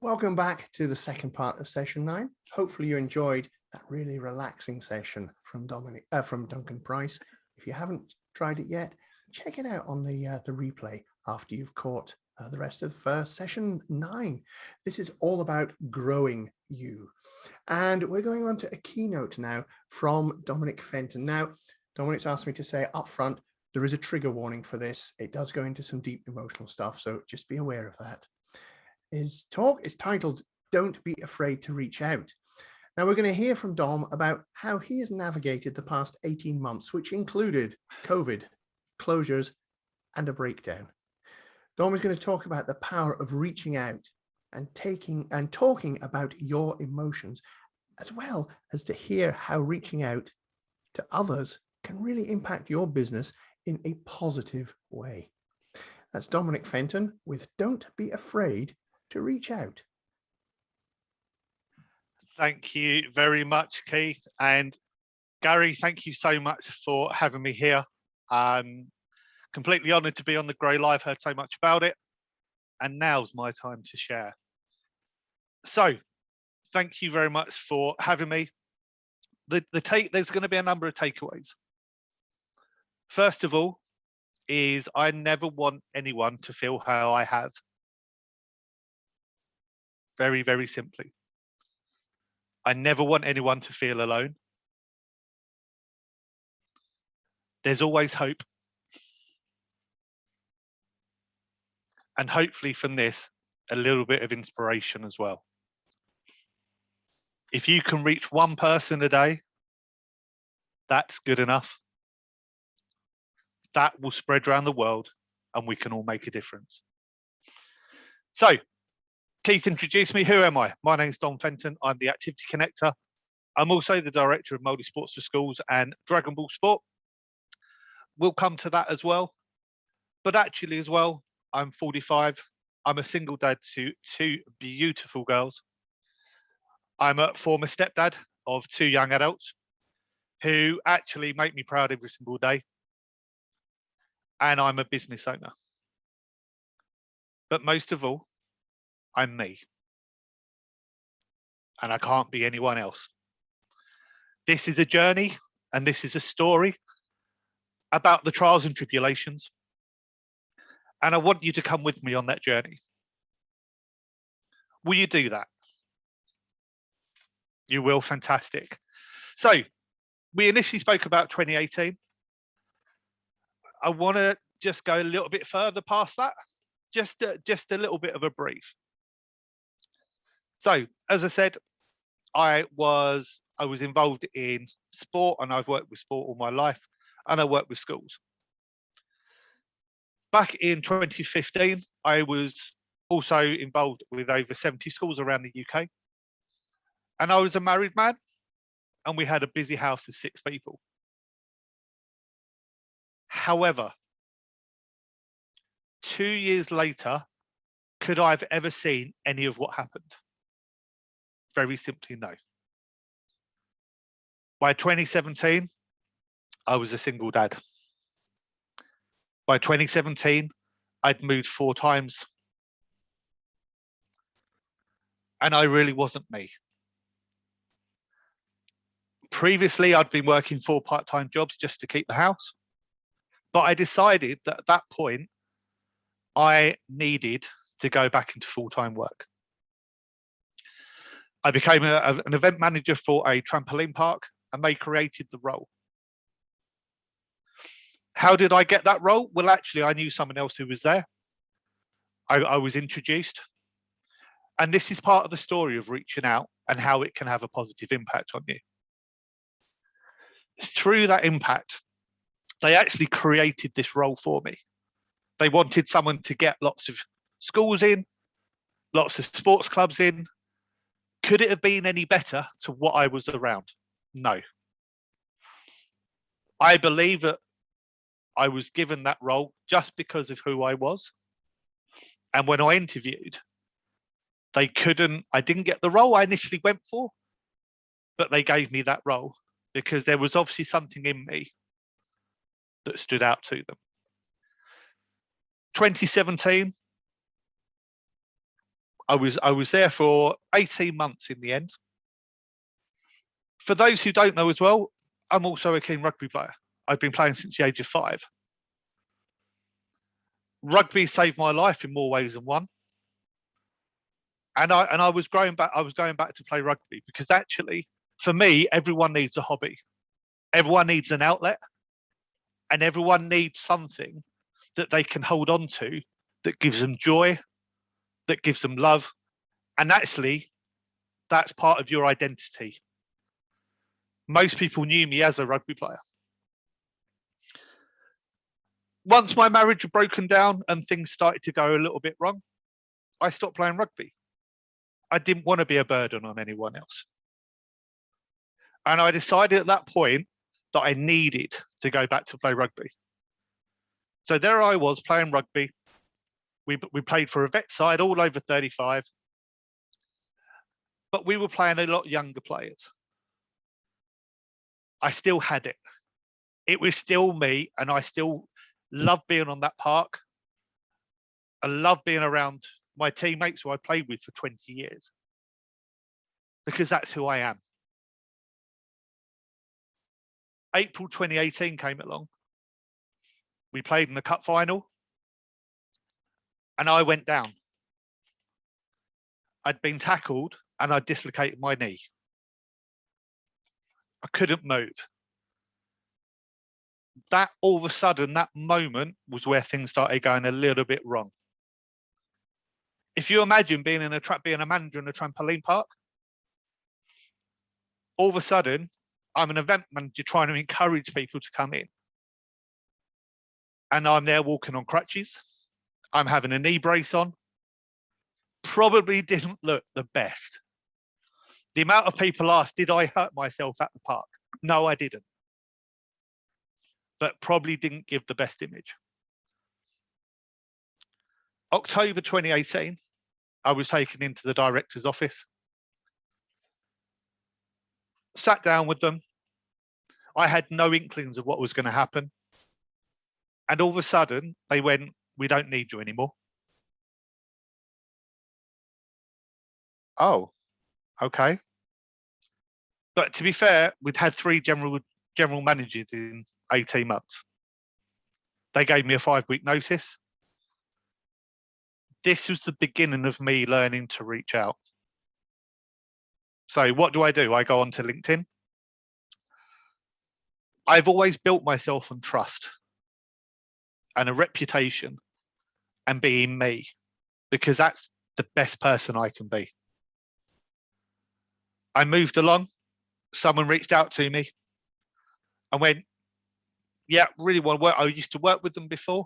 Welcome back to the second part of session 9. Hopefully you enjoyed that really relaxing session from Duncan Price. If you haven't tried it yet, check it out on the replay after you've caught the rest of session 9. This is all about growing you. And we're going on to a keynote now from Dominic Fenton. Now, Dominic's asked me to say up front, there is a trigger warning for this. It does go into some deep emotional stuff, so just be aware of that. His talk is titled, Don't Be Afraid to Reach Out. Now we're going to hear from Dom about how he has navigated the past 18 months, which included COVID, closures, and a breakdown. Dom is going to talk about the power of reaching out and talking about your emotions, as well as to hear how reaching out to others can really impact your business in a positive way. That's Dominic Fenton with Don't Be Afraid to Reach Out. Thank you very much, Keith. And Gary, thank you so much for having me here. I'm completely honoured to be on the Grow Live, heard so much about it. And now's my time to share. So thank you very much for having me. There's going to be a number of takeaways. First of all, is I never want anyone to feel how I have. Very, very simply. I never want anyone to feel alone. There's always hope. And hopefully from this, a little bit of inspiration as well. If you can reach one person a day, that's good enough. That will spread around the world and we can all make a difference. So, Keith introduced me. Who am I? My name's Dom Fenton. I'm the Activity Connector. I'm also the Director of Multi Sports for Schools and Dragon Ball Sport. We'll come to that as well. But actually as well, I'm 45. I'm a single dad to 2 beautiful girls. I'm a former stepdad of 2 young adults who actually make me proud every single day. And I'm a business owner. But most of all, I'm me. And I can't be anyone else. This is a journey and this is a story about the trials and tribulations. And I want you to come with me on that journey. Will you do that? You will, fantastic. So we initially spoke about 2018. I want to just go a little bit further past that, just a little bit of a brief. So, as I said, I was involved in sport, and I've worked with sport all my life, and I worked with schools. Back in 2015, I was also involved with over 70 schools around the UK, and I was a married man, and we had a busy house of 6 people. However, 2 years later, could I have ever seen any of what happened? Very simply, no. By 2017, I was a single dad. By 2017, I'd moved 4 times. And I really wasn't me. Previously, I'd been working 4 part-time jobs just to keep the house. But I decided that at that point, I needed to go back into full-time work. I became an event manager for a trampoline park, and they created the role. How did I get that role? Well, actually, I knew someone else who was there. I was introduced. And this is part of the story of reaching out and how it can have a positive impact on you. Through that impact, they actually created this role for me. They wanted someone to get lots of schools in, lots of sports clubs in. Could it have been any better to what I was around? No. I believe that I was given that role just because of who I was. And when I interviewed, I didn't get the role I initially went for, but they gave me that role because there was obviously something in me that stood out to them. 2017, I was there for 18 months in the end. For those who don't know as well, I'm also a keen rugby player. I've been playing since the age of 5. Rugby saved my life in more ways than one. And I was going back to play rugby because actually, for me, everyone needs a hobby. Everyone needs an outlet, and everyone needs something that they can hold on to that gives them joy, that gives them love. And actually, that's part of your identity. Most people knew me as a rugby player. Once my marriage had broken down and things started to go a little bit wrong, I stopped playing rugby. I didn't want to be a burden on anyone else. And I decided at that point that I needed to go back to play rugby. So there I was playing rugby. We played for a vet side all over 35, but we were playing a lot younger players. I still had it. It was still me, and I still loved being on that park. I loved being around my teammates who I played with for 20 years because that's who I am. April 2018 came along. We played in the cup final and I went down. I'd been tackled and I dislocated my knee. I couldn't move. That all of a sudden, that moment was where things started going a little bit wrong. If you imagine being a manager in a trampoline park, all of a sudden, I'm an event manager trying to encourage people to come in. And I'm there walking on crutches. I'm having a knee brace on. Probably didn't look the best. The amount of people asked, did I hurt myself at the park? No, I didn't. But probably didn't give the best image. October 2018, I was taken into the director's office. Sat down with them. I had no inklings of what was going to happen. And all of a sudden, they went, we don't need you anymore. Oh, okay. But to be fair, we'd had 3 general managers in 18 months. They gave me a 5-week notice. This was the beginning of me learning to reach out. So what do? I go onto LinkedIn. I've always built myself on trust and a reputation and being me, because that's the best person I can be. I moved along. Someone reached out to me and went, yeah, really want to work. I used to work with them before,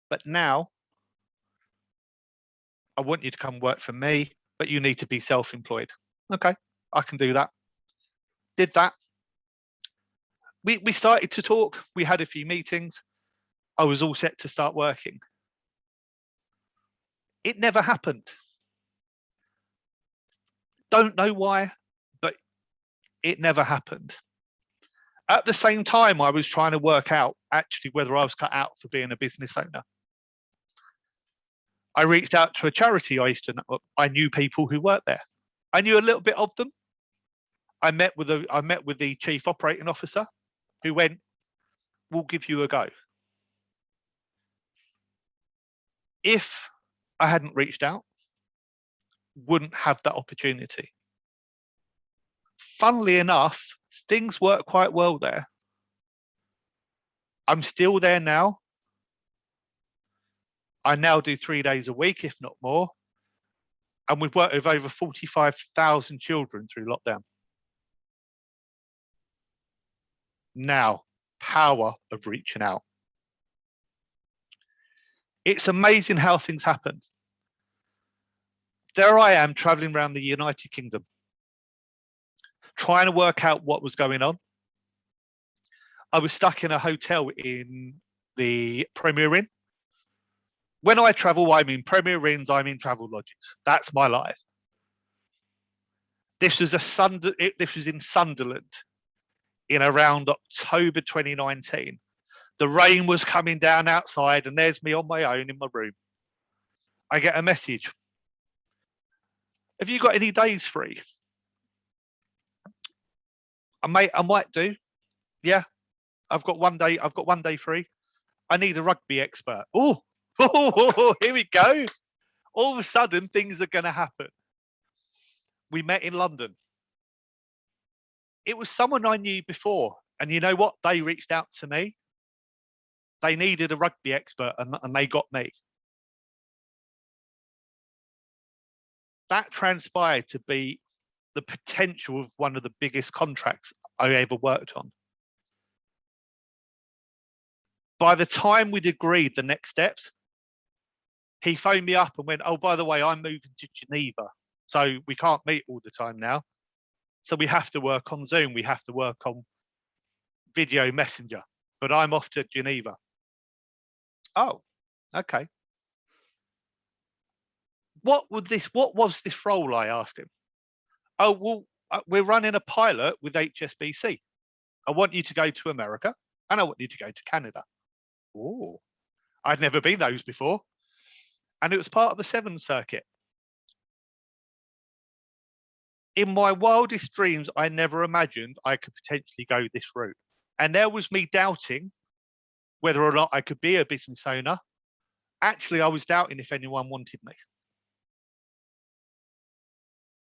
but now I want you to come work for me, but you need to be self-employed. Okay, I can do that. Did that. We started to talk. We had a few meetings. I was all set to start working. It never happened. Don't know why, but it never happened. At the same time, I was trying to work out actually whether I was cut out for being a business owner. I reached out to a charity I knew people who worked there. I knew a little bit of them. I met with the chief operating officer, who went, we'll give you a go. If I hadn't reached out, wouldn't have that opportunity. Funnily enough, things work quite well there. I'm still there now. I now do 3 days a week, if not more. And we've worked with over 45,000 children through lockdown. Now, power of reaching out. It's amazing how things happen. There I am traveling around the United Kingdom, trying to work out what was going on. I was stuck in a hotel in the Premier Inn. When I travel, I'm in Premier Inns, I'm in travel lodges. That's my life. This was in Sunderland in around October 2019. The rain was coming down outside and there's me on my own in my room. I get a message. Have you got any days free? I might do. Yeah, I've got one day. I've got one day free. I need a rugby expert. Oh, here we go. All of a sudden, things are going to happen. We met in London. It was someone I knew before. And you know what? They reached out to me. They needed a rugby expert and they got me. That transpired to be the potential of one of the biggest contracts I ever worked on. By the time we'd agreed the next steps, he phoned me up and went, oh, by the way, I'm moving to Geneva. So we can't meet all the time now. So we have to work on Zoom. We have to work on video messenger, but I'm off to Geneva. Oh, okay. What was this role? I asked him. Oh, well, we're running a pilot with HSBC. I want you to go to America and I want you to go to Canada. Oh, I'd never been those before. And it was part of the 7 circuit. In my wildest dreams, I never imagined I could potentially go this route. And there was me doubting whether or not I could be a business owner. Actually, I was doubting if anyone wanted me.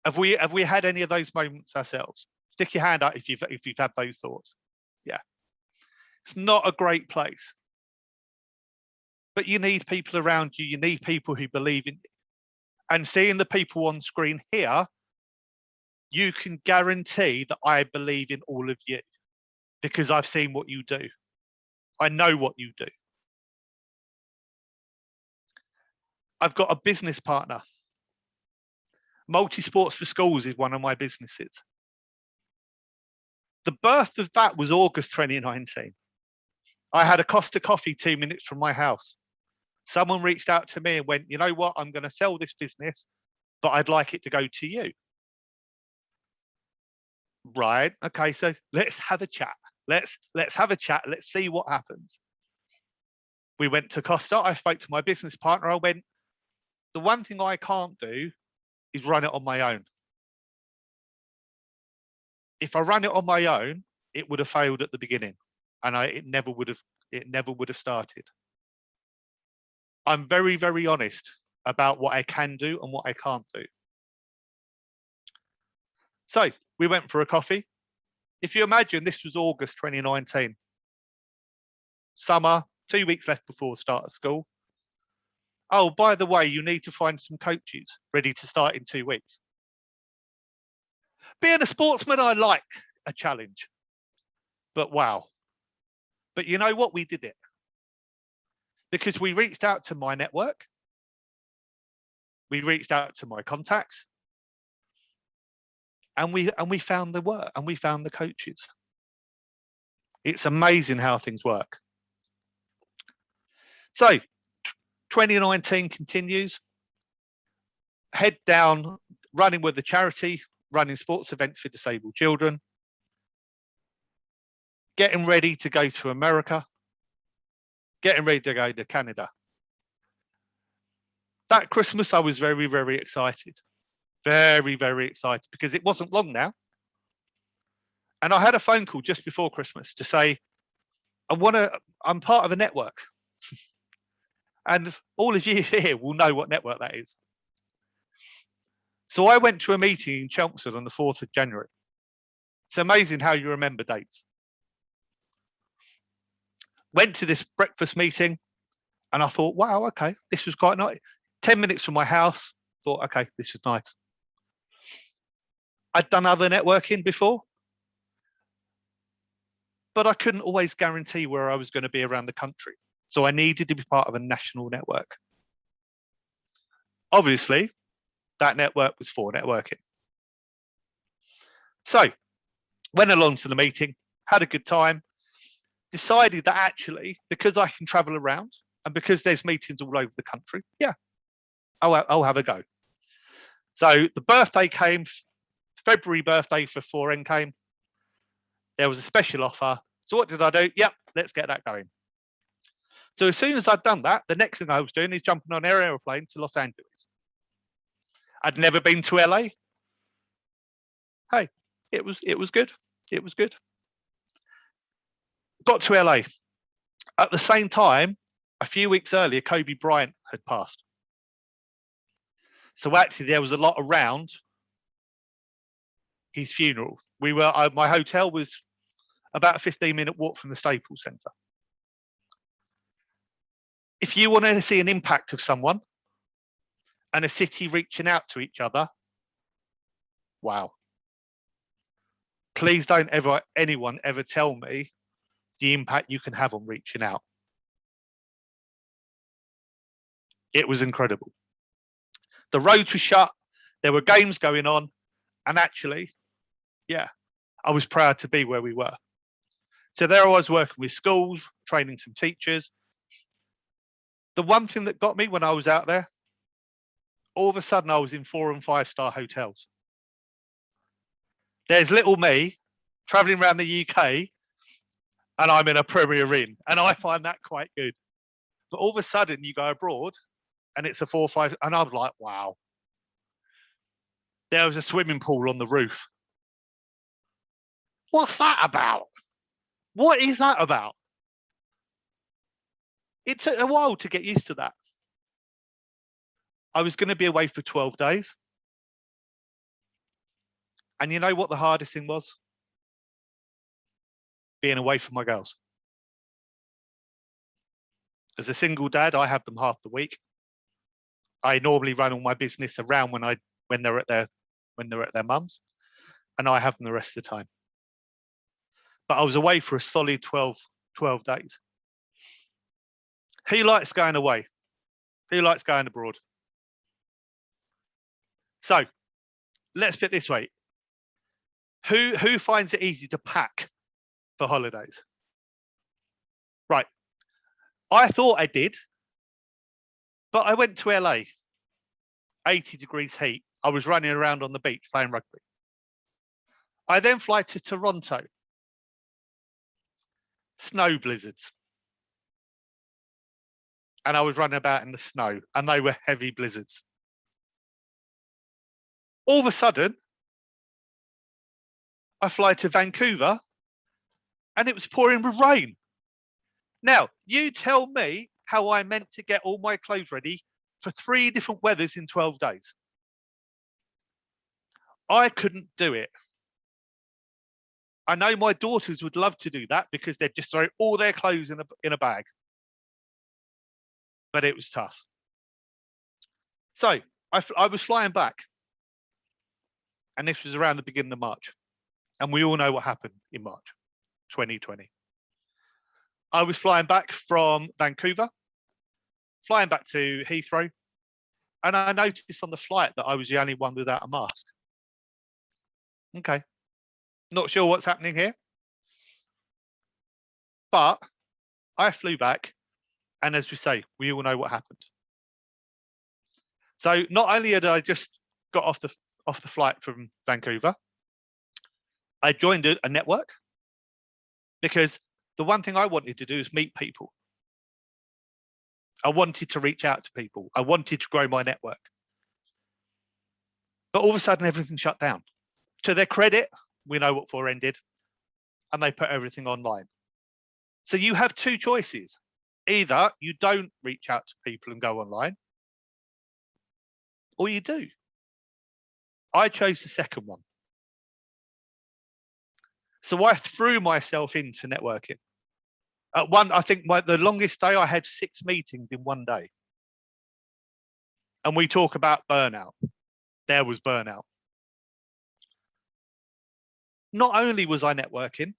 Have we had any of those moments ourselves? Stick your hand up if you've had those thoughts. Yeah. It's not a great place. But you need people around you. You need people who believe in you. And seeing the people on screen here, you can guarantee that I believe in all of you because I've seen what you do. I know what you do. I've got a business partner. Multi-sports for schools is one of my businesses. The birth of that was August 2019. I had a Costa coffee 2 minutes from my house. Someone reached out to me and went, you know what, I'm going to sell this business, but I'd like it to go to you. Right. Okay. So let's have a chat. Let's have a chat. Let's see what happens. We went to Costa. I spoke to my business partner. I went, the one thing I can't do is run it on my own. If I ran it on my own, it would have failed at the beginning and it never would have started. I'm very, very honest about what I can do and what I can't do. So we went for a coffee. If you imagine this was August 2019, summer, 2 weeks left before the start of school. Oh, by the way, you need to find some coaches ready to start in 2 weeks. Being a sportsman, I like a challenge, but wow. But you know what? We did it because we reached out to my network. We reached out to my contacts. And we found the work and we found the coaches. It's amazing how things work. So 2019 continues. Head down, running with the charity, running sports events for disabled children. Getting ready to go to America. Getting ready to go to Canada. That Christmas, I was very, very excited. Very, very excited because it wasn't long now. And I had a phone call just before Christmas to say, I'm part of a network. And all of you here will know what network that is. So I went to a meeting in Chelmsford on the 4th of January. It's amazing how you remember dates. Went to this breakfast meeting and I thought, wow, okay, this was quite nice. 10 minutes from my house, thought, okay, this is nice. I'd done other networking before, but I couldn't always guarantee where I was going to be around the country. So I needed to be part of a national network. Obviously, that network was for networking. So went along to the meeting, had a good time, decided that actually, because I can travel around and because there's meetings all over the country, yeah, I'll have a go. So the birthday came, February birthday for 4N came. There was a special offer. So what did I do? Yep, let's get that going. So as soon as I'd done that, the next thing I was doing is jumping on an airplane to Los Angeles. I'd never been to LA. Hey, it was good. It was good. Got to LA. At the same time, a few weeks earlier, Kobe Bryant had passed. So actually, there was a lot around his funeral. My hotel was about a 15-minute walk from the Staples Center. If you wanted to see an impact of someone and a city reaching out to each other, wow. Please don't anyone ever tell me the impact you can have on reaching out. It was incredible. The roads were shut, there were games going on, and actually, yeah, I was proud to be where we were. So there I was working with schools, training some teachers. The one thing that got me when I was out there, all of a sudden I was in 4- and 5-star hotels. There's little me traveling around the UK and I'm in a Premier Inn, and I find that quite good. But all of a sudden you go abroad and it's a 4 or 5, and I'm like, wow. There was a swimming pool on the roof. What's that about? What is that about? It took a while to get used to that. I was going to be away for 12 days. And you know what the hardest thing was? Being away from my girls. As a single dad, I have them half the week. I normally run all my business around when they're at their mums, and I have them the rest of the time. But I was away for a solid 12 days. Who likes going away? Who likes going abroad? So let's put it this way. Who finds it easy to pack for holidays? Right. I thought I did, but I went to LA, 80 degrees heat. I was running around on the beach playing rugby. I then fly to Toronto, snow blizzards. And I was running about in the snow, and they were heavy blizzards. All of a sudden, I fly to Vancouver, and it was pouring with rain. Now, you tell me how I meant to get all my clothes ready for 3 different weathers in 12 days. I couldn't do it. I know my daughters would love to do that because they'd just throw all their clothes in a bag. But it was tough. So I was flying back. And this was around the beginning of March. And we all know what happened in March 2020. I was flying back from Vancouver, flying back to Heathrow, and I noticed on the flight that I was the only one without a mask. Okay, not sure what's happening here, but I flew back, and as we say, we all know what happened. So not only had I just got off the flight from Vancouver, I joined a network, because the one thing I wanted to do is meet people. I wanted to reach out to people. I wanted to grow my network. But all of a sudden, everything shut down. To their credit, we know what 4N did, and they put everything online. So you have 2 choices. Either you don't reach out to people and go online, or you do. I chose the second one. So I threw myself into networking. I think the longest day I had 6 meetings in one day. And we talk about burnout. There was burnout. Not only was I networking,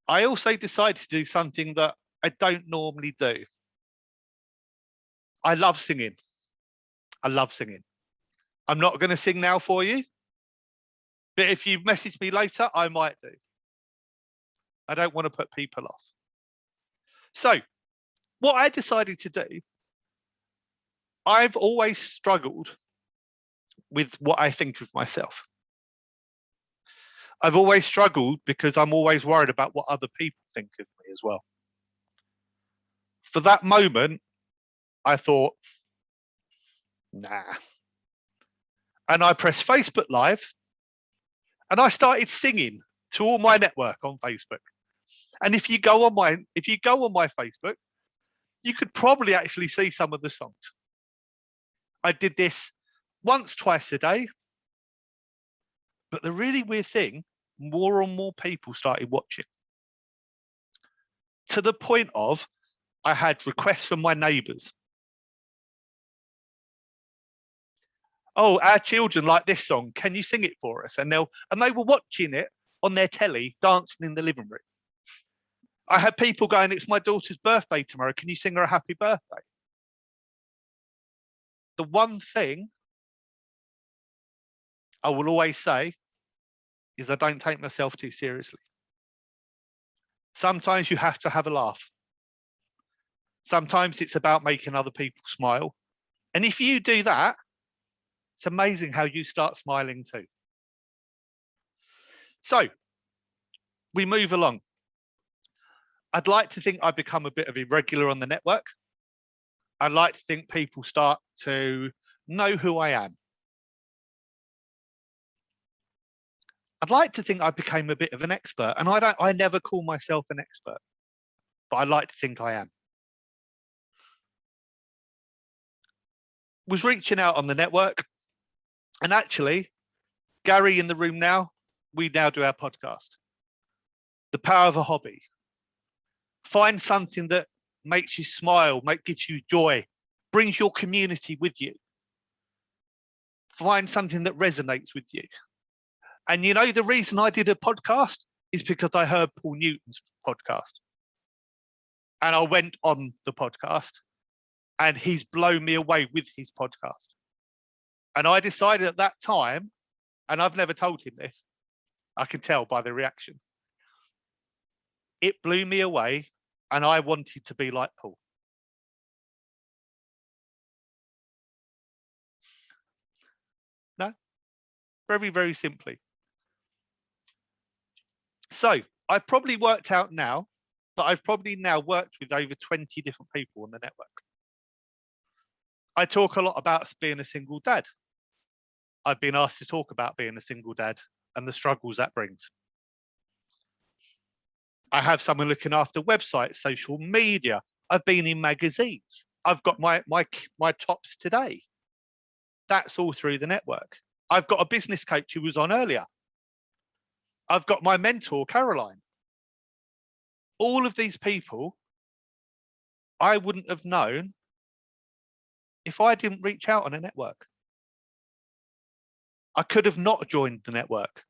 I also decided to do something that I don't normally do. I love singing. I love singing. I'm not going to sing now for you, but if you message me later, I might do. I don't want to put people off. So what I decided to do, I've always struggled with what I think of myself. I've always struggled because I'm always worried about what other people think of me as well. For that moment, I thought, Nah. And I pressed Facebook Live and I started singing to all my network on Facebook. And if you go on my Facebook, you could probably actually see some of the songs. I did this once, twice a day. But the really weird thing, more and more people started watching. To the point of I had requests from my neighbours. Oh, our children like this song. Can you sing it for us? And they were watching it on their telly, dancing in the living room. I had people going, it's my daughter's birthday tomorrow. Can you sing her a happy birthday? The one thing I will always say is I don't take myself too seriously. Sometimes you have to have a laugh. Sometimes it's about making other people smile. And if you do that, it's amazing how you start smiling too. So we move along. I'd like to think I become a bit of irregular on the network. I'd like to think people start to know who I am. I'd like to think I became a bit of an expert, and I never call myself an expert, but I like to think I am. Was reaching out on the network, and actually, Gary in the room now, we now do our podcast. The power of a hobby. Find something that makes you smile, gives you joy, brings your community with you. Find something that resonates with you. And you know, the reason I did a podcast is because I heard Paul Newton's podcast. And I went on the podcast and he's blown me away with his podcast. And I decided at that time, and I've never told him this, I can tell by the reaction. It blew me away and I wanted to be like Paul. No, very, very simply. So I've probably worked out now that I've probably now worked with over 20 different people on the network. I talk a lot about being a single dad. I've been asked to talk about being a single dad and the struggles that brings. I have someone looking after websites, social media. I've been in magazines. I've got my tops today. That's all through the network. I've got a business coach who was on earlier. I've got my mentor, Caroline. All of these people, I wouldn't have known if I didn't reach out on a network. I could have not joined the network,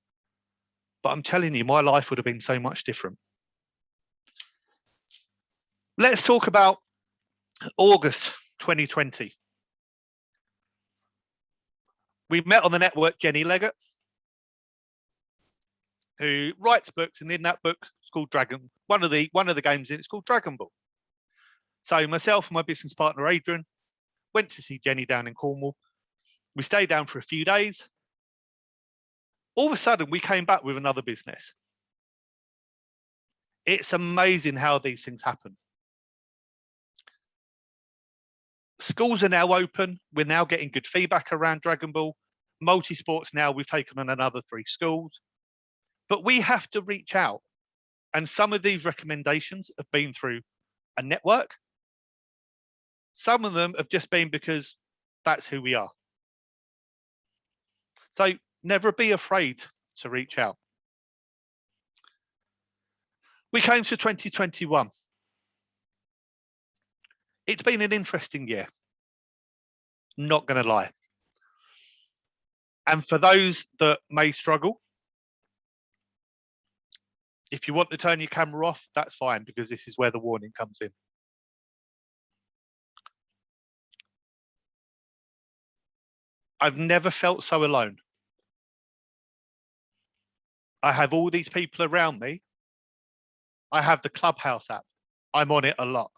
but I'm telling you, my life would have been so much different. Let's talk about August 2020. We met on the network Jenny Leggett, who writes books, and in that book, it's called Dragon. One of the games in it's called Dragon Ball. So myself and my business partner Adrian went to see Jenny down in Cornwall. We stayed down for a few days. All of a sudden, we came back with another business. It's amazing how these things happen. Schools are now open. We're now getting good feedback around Dragon Ball. Multi-sports now, we've taken on another 3 schools. But we have to reach out. And some of these recommendations have been through a network. Some of them have just been because that's who we are. So never be afraid to reach out. We came to 2021. It's been an interesting year, not going to lie. And for those that may struggle, if you want to turn your camera off, that's fine, because this is where the warning comes in. I've never felt so alone. I have all these people around me. I have the Clubhouse app. I'm on it a lot.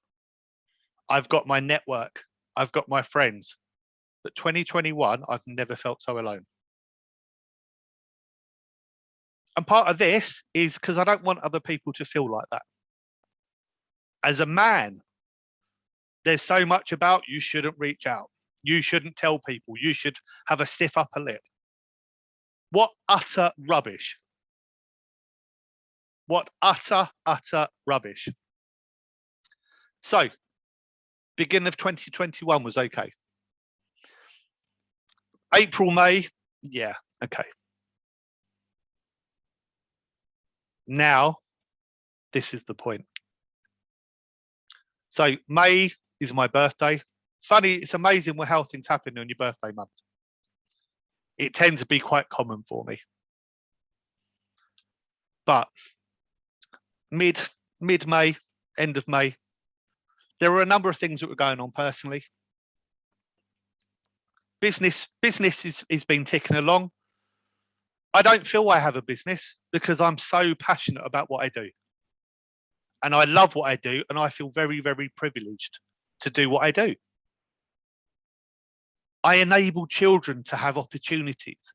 I've got my network. I've got my friends. But 2021, I've never felt so alone. And part of this is because I don't want other people to feel like that. As a man, there's so much about you shouldn't reach out. You shouldn't tell people. You should have a stiff upper lip. What utter rubbish. What utter rubbish. So, beginning of 2021 was okay. April, May, yeah, okay. Now, this is the point. So May is my birthday. Funny, it's amazing how things happen on your birthday month. It tends to be quite common for me. But mid-May, end of May, there were a number of things that were going on personally. Business is been ticking along. I don't feel I have a business because I'm so passionate about what I do. And I love what I do, and I feel very, very privileged to do what I do. I enable children to have opportunities.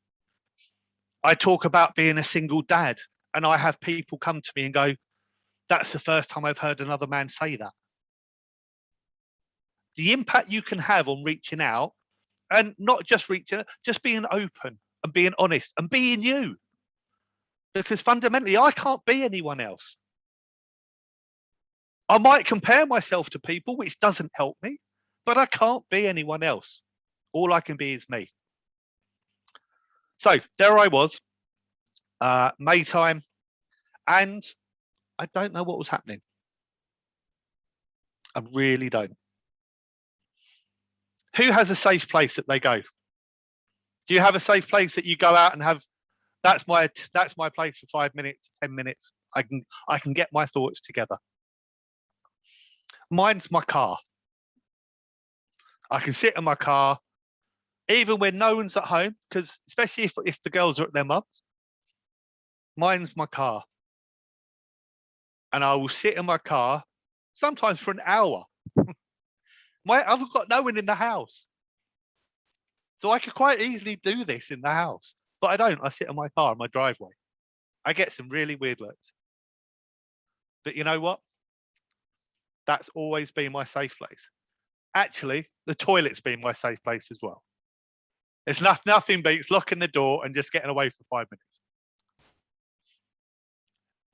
I talk about being a single dad, and I have people come to me and go, that's the first time I've heard another man say that. The impact you can have on reaching out, and not just reaching out, just being open and being honest and being you. Because fundamentally, I can't be anyone else. I might compare myself to people, which doesn't help me, but I can't be anyone else. All I can be is me. So there I was, May time, and I don't know what was happening. I really don't. Who has a safe place that they go? Do you have a safe place that you go out and have? That's my place for 5 minutes, 10 minutes. I can get my thoughts together. Mine's my car. I can sit in my car, even when no one's at home, because especially if the girls are at their mum's. Mine's my car. And I will sit in my car, sometimes for an hour. I've got no one in the house. So I could quite easily do this in the house, but I don't. I sit in my car in my driveway. I get some really weird looks. But you know what? That's always been my safe place. Actually, the toilet's been my safe place as well. It's nothing beats locking the door and just getting away for 5 minutes.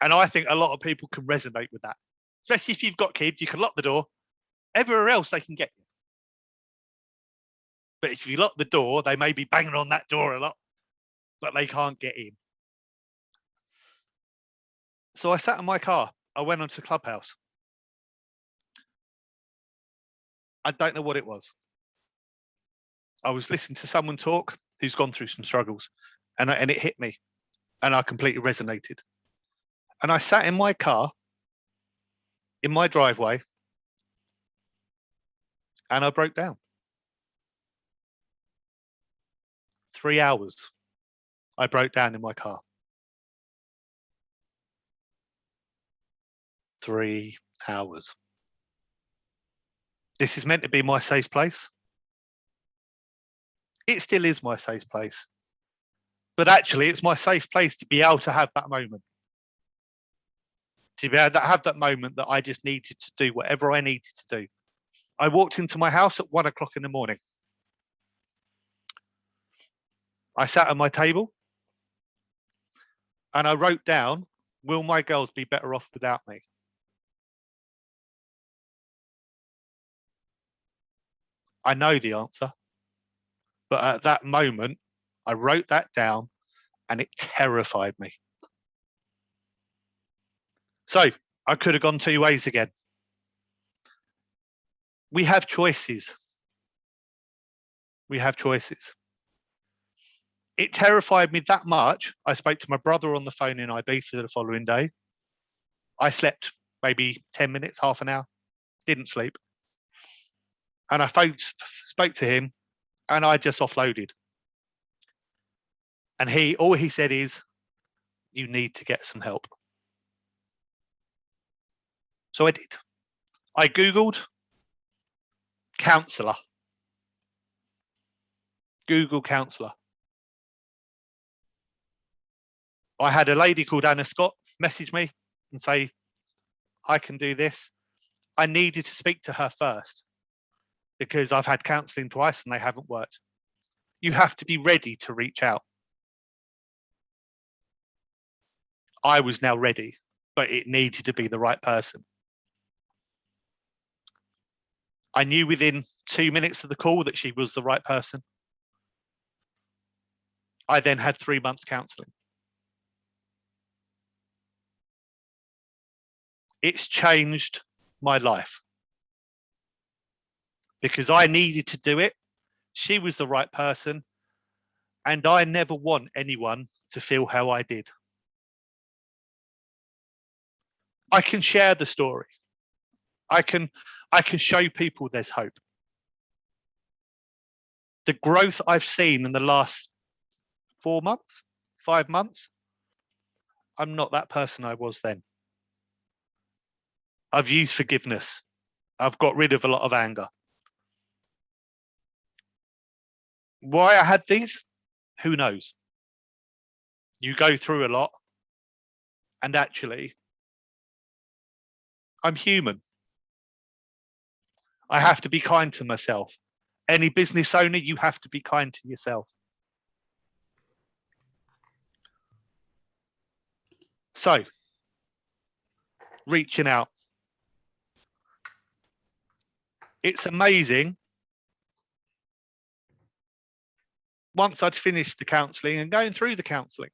And I think a lot of people can resonate with that. Especially if you've got kids, you can lock the door. Everywhere else, they can get you. But if you lock the door, they may be banging on that door a lot, but they can't get in. So I sat in my car. I went onto Clubhouse. I don't know what it was. I was listening to someone talk who's gone through some struggles, and it hit me, and I completely resonated. And I sat in my car, in my driveway, and I broke down. 3 hours, I broke down in my car. 3 hours. This is meant to be my safe place. It still is my safe place. But actually, it's my safe place to be able to have that moment. To be able to have that moment that I just needed to do whatever I needed to do. I walked into my house at 1 o'clock in the morning. I sat at my table and I wrote down, will my girls be better off without me? I know the answer, but at that moment, I wrote that down and it terrified me. So I could have gone 2 ways again. We have choices. We have choices. It terrified me that much. I spoke to my brother on the phone in Ibiza the following day. I slept maybe 10 minutes, half an hour, didn't sleep. And I spoke to him and I just offloaded. And all he said is, you need to get some help. So I did. I Googled counsellor. Google counsellor. I had a lady called Anna Scott message me and say, I can do this. I needed to speak to her first. because I've had counselling twice and they haven't worked. You have to be ready to reach out. I was now ready, but it needed to be the right person. I knew within 2 minutes of the call that she was the right person. I then had 3 months counselling. It's changed my life because I needed to do it. She was the right person, and I never want anyone to feel how I did. I can share the story. I can show people there's hope. The growth I've seen in the last 4 months, 5 months, I'm not that person I was then. I've used forgiveness. I've got rid of a lot of anger. Why I had these? Who knows? You go through a lot, and actually, I'm human. I have to be kind to myself. Any business owner, you have to be kind to yourself. So, reaching out. It's amazing. Once I'd finished the counselling and going through the counselling,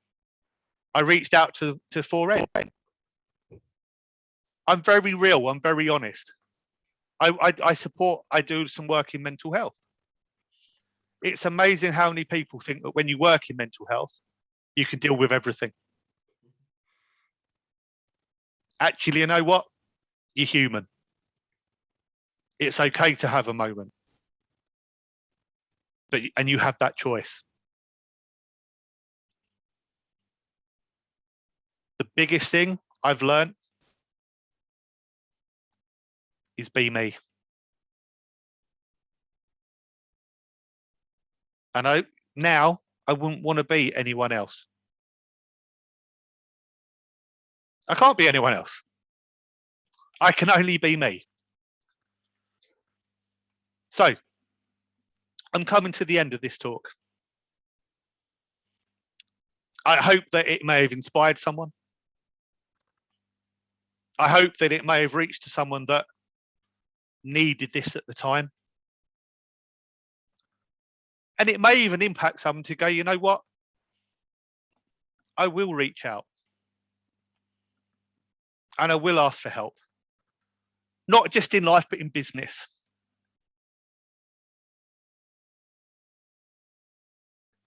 I reached out to 4N. I'm very real. I'm very honest. I do some work in mental health. It's amazing how many people think that when you work in mental health, you can deal with everything. Actually, you know what? You're human. It's okay to have a moment. And you have that choice. The biggest thing I've learned is be me. And now I wouldn't want to be anyone else. I can't be anyone else. I can only be me. So, I'm coming to the end of this talk. I hope that it may have inspired someone. I hope that it may have reached to someone that needed this at the time. And it may even impact someone to go, you know what? I will reach out. And I will ask for help. Not just in life, but in business.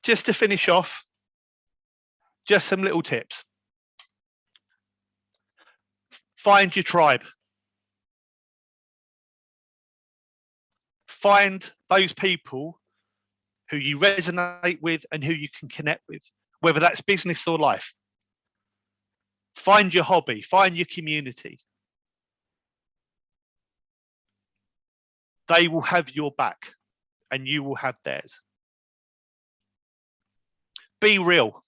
Just to finish off, just some little tips. Find your tribe. Find those people who you resonate with and who you can connect with, whether that's business or life. Find your hobby, find your community. They will have your back and you will have theirs. Be real.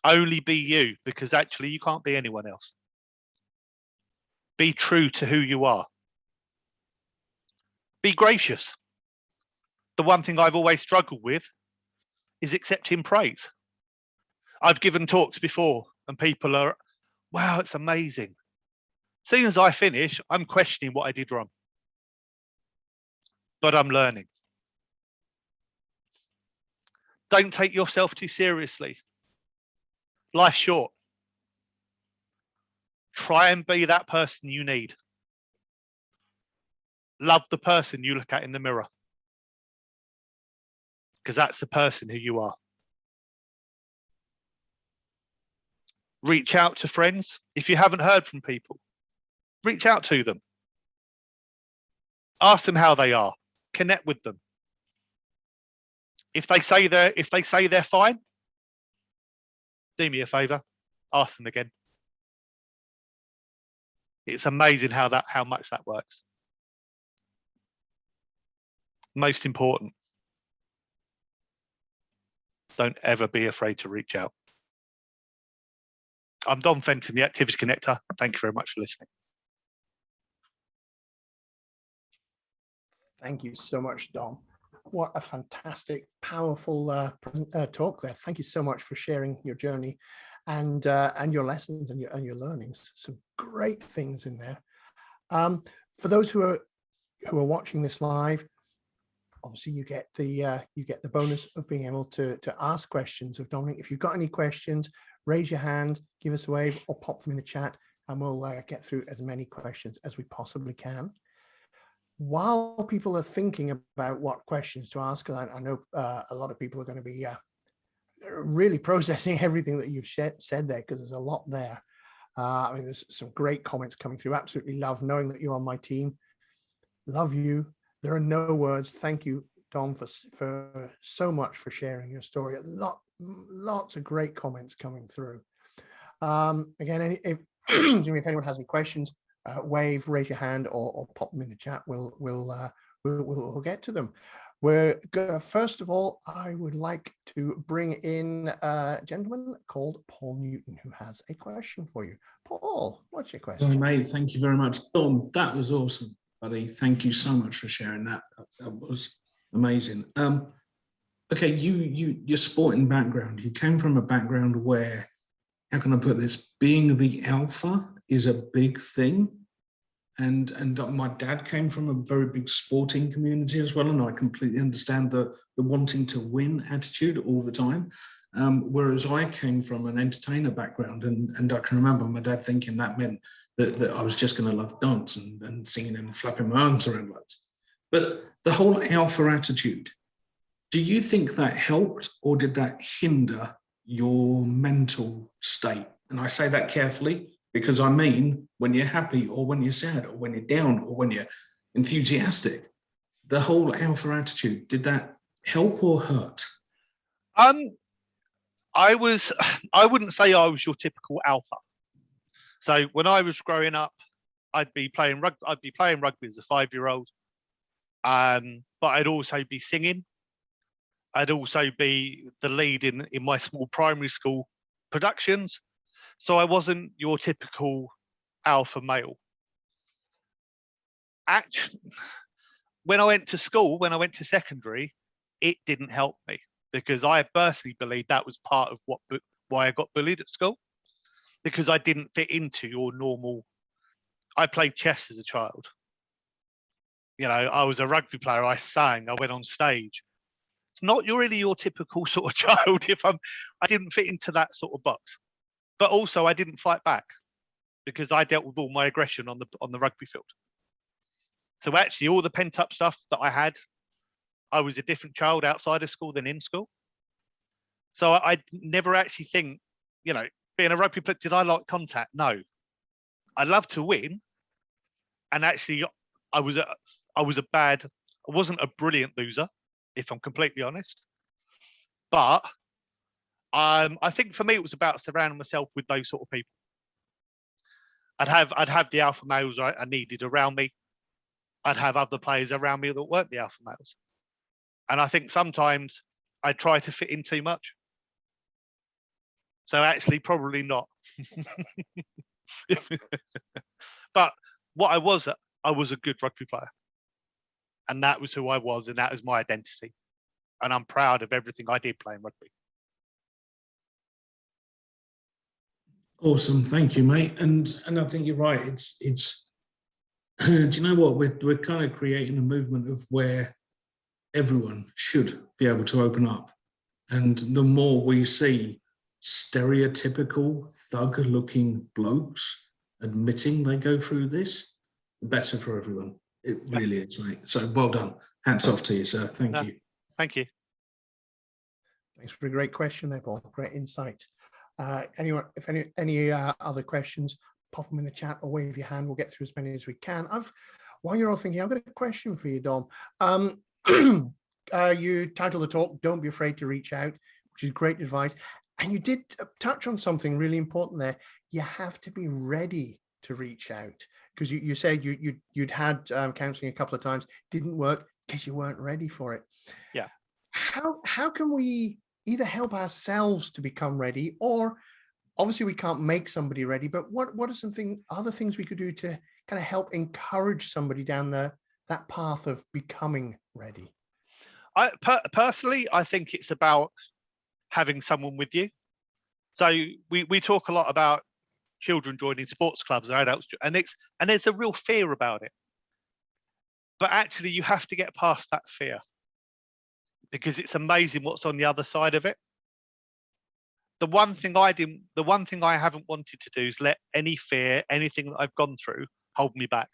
Only be you, because actually you can't be anyone else. Be true to who you are. Be gracious. The one thing I've always struggled with is accepting praise. I've given talks before and people are, wow, it's amazing. As soon as I finish, I'm questioning what I did wrong. But I'm learning. Don't take yourself too seriously. Life's short. Try and be that person you need. Love the person you look at in the mirror, because that's the person who you are. Reach out to friends. If you haven't heard from people, reach out to them. Ask them how they are. Connect with them. If they say they're fine, do me a favor, ask them again. It's amazing how much that works. Most important, don't ever be afraid to reach out. I'm Dom Fenton, the Activity Connector. Thank you very much for listening. Thank you so much, Dom. What a fantastic, powerful talk there. Thank you so much for sharing your journey and your lessons and your learnings. Some great things in there. For those who are watching this live, obviously you get the bonus of being able to ask questions of Dominic. If you've got any questions, raise your hand, give us a wave, or pop them in the chat, and we'll get through as many questions as we possibly can. While people are thinking about what questions to ask, because I know a lot of people are going to be really processing everything that you've said there, because there's a lot there. I mean, there's some great comments coming through. Absolutely love knowing that you're on my team. Love you. There are no words. Thank you, Dom, for so much for sharing your story. Lots of great comments coming through. Again, if anyone has any questions, wave, raise your hand, or pop them in the chat. We'll get to them. First of all, I would like to bring in a gentleman called Paul Newton, who has a question for you. Paul, what's your question? Well, mate, thank you very much, Dom. That was awesome, buddy. Thank you so much for sharing that. That was amazing. Okay, your sporting background. You came from a background where, how can I put this? Being the alpha is a big thing. And my dad came from a very big sporting community as well, and I completely understand the wanting to win attitude all the time. Whereas I came from an entertainer background, and I can remember my dad thinking that meant that I was just going to love dance and singing and flapping my arms around loads. But the whole alpha attitude, do you think that helped, or did that hinder your mental state? And I say that carefully, because I mean, when you're happy, or when you're sad, or when you're down, or when you're enthusiastic, the whole alpha attitude, did that help or hurt? I wouldn't say I was your typical alpha. So when I was growing up, I'd be playing rugby as a 5-year-old. But I'd also be singing. I'd also be the lead in my small primary school productions. So I wasn't your typical alpha male. Actually, when I went to school, when I went to secondary, it didn't help me, because I personally believe that was part of why I got bullied at school, because I didn't fit into your normal. I played chess as a child. You know, I was a rugby player. I sang. I went on stage. It's not really your typical sort of child. I didn't fit into that sort of box. But also, I didn't fight back, because I dealt with all my aggression on the rugby field. So actually, all the pent up stuff that I had, I was a different child outside of school than in school. So I never actually think, you know, being a rugby player, did I like contact? No. I love to win, and actually, I wasn't a brilliant loser, if I'm completely honest. But I think for me, it was about surrounding myself with those sort of people. I'd have the alpha males I needed around me. I'd have other players around me that weren't the alpha males. And I think sometimes I try to fit in too much. So actually, probably not. But what I was a good rugby player. And that was who I was, and that was my identity. And I'm proud of everything I did playing rugby. Awesome, thank you, mate. And I think you're right. It's do you know what, we're kind of creating a movement of where everyone should be able to open up, and the more we see stereotypical thug-looking blokes admitting they go through this, the better for everyone. It really is, mate. So well done. Hats off to you, sir. Thank you. Thank you. Thanks for a great question there, Paul. Great insight. Anyone, if any other questions, pop them in the chat or wave your hand. We'll get through as many as we can. While you're all thinking, I've got a question for you, Dom. You titled the talk, "Don't Be Afraid to Reach Out," which is great advice. And you did touch on something really important there. You have to be ready to reach out, because you said you'd had counseling a couple of times, didn't work because you weren't ready for it. Yeah. How can we either help ourselves to become ready, or obviously we can't make somebody ready, but what are some other things we could do to kind of help encourage somebody down the that path of becoming ready? Personally, I think it's about having someone with you. So we talk a lot about children joining sports clubs or adults, and there's a real fear about it. But actually, you have to get past that fear, because it's amazing what's on the other side of it. The one thing I haven't wanted to do is let any fear, anything that I've gone through, hold me back.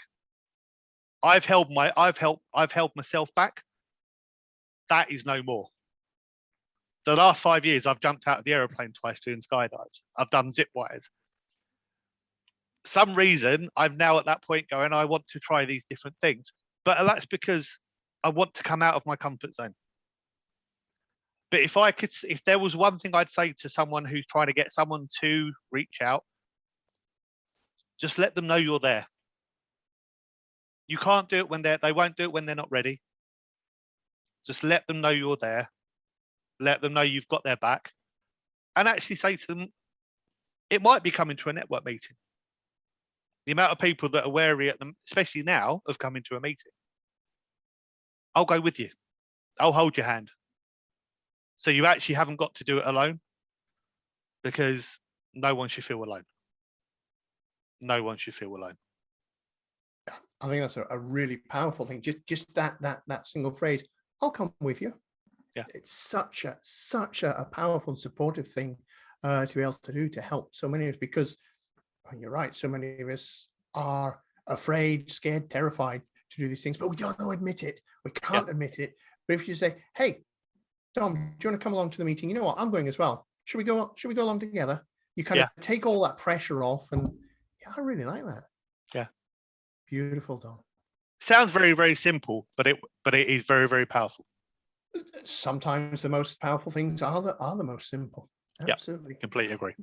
I've held myself back. That is no more. The last 5 years, I've jumped out of the aeroplane twice doing skydives. I've done zip wires. Some reason I'm now at that point going, I want to try these different things, but that's because I want to come out of my comfort zone. But if there was one thing I'd say to someone who's trying to get someone to reach out, just let them know you're there. You can't do it when they won't do it when they're not ready. Just let them know you're there. Let them know you've got their back, and actually say to them, it might be coming to a network meeting. The amount of people that are wary at them, especially now, of coming to a meeting. I'll go with you. I'll hold your hand. So you actually haven't got to do it alone, because no one should feel alone. No one should feel alone. I think that's a really powerful thing. Just that single phrase, I'll come with you. Yeah. It's such a powerful and supportive thing to be able to do, to help so many of us, because you're right, so many of us are afraid, scared, terrified to do these things, but we don't know, admit it. We can't admit it. But if you say, hey, Dom, do you want to come along to the meeting? You know what? I'm going as well. Should we go along together? You kind of take all that pressure off, and I really like that. Yeah. Beautiful, Dom. Sounds very, very simple, but it is very, very powerful. Sometimes the most powerful things are the most simple. Absolutely. Completely agree.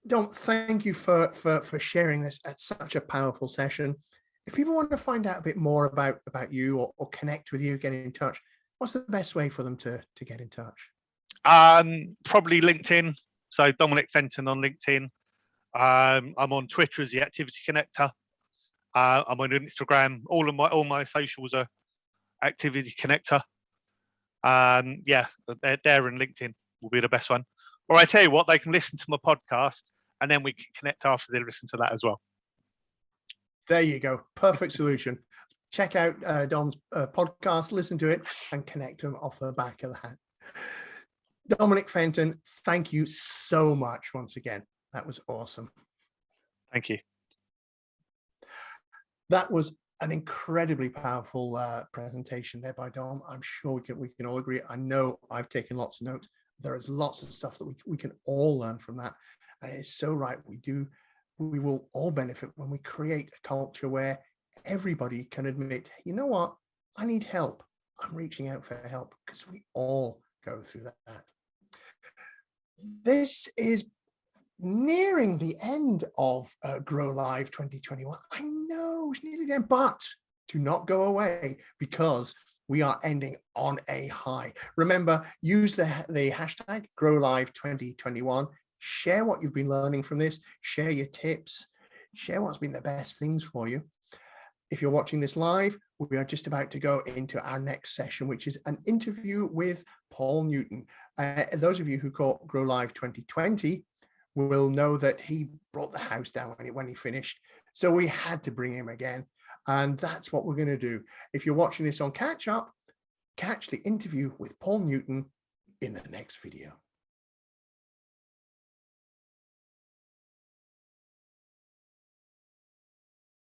Dom, thank you for sharing this at such a powerful session. If people want to find out a bit more about you or connect with you, get in touch, what's the best way for them to get in touch? Probably LinkedIn. So Dominic Fenton on LinkedIn. I'm on Twitter as the Activity Connector. I'm on Instagram. All my socials are Activity Connector. There and LinkedIn will be the best one. Or I tell you what, they can listen to my podcast, and then we can connect after they listen to that as well. There you go. Perfect solution. Check out Dom's podcast, listen to it, and connect them off the back of that. Dominic Fenton, thank you so much once again. That was awesome. Thank you. That was an incredibly powerful presentation there by Dom. I'm sure we can all agree. I know I've taken lots of notes. There is lots of stuff that we can all learn from that. And it's so right. We will all benefit when we create a culture where everybody can admit, you know what, I need help. I'm reaching out for help, because we all go through that. This is nearing the end of Grow Live 2021. I know it's nearly the end, but do not go away, because we are ending on a high. Remember, use the hashtag Grow Live 2021. Share what you've been learning from this. Share your tips. Share what's been the best things for you. If you're watching this live, we are just about to go into our next session, which is an interview with Paul Newton. Those of you who caught Grow Live 2020 will know that he brought the house down when he finished. So we had to bring him again. And that's what we're going to do. If you're watching this on Catch Up, catch the interview with Paul Newton in the next video.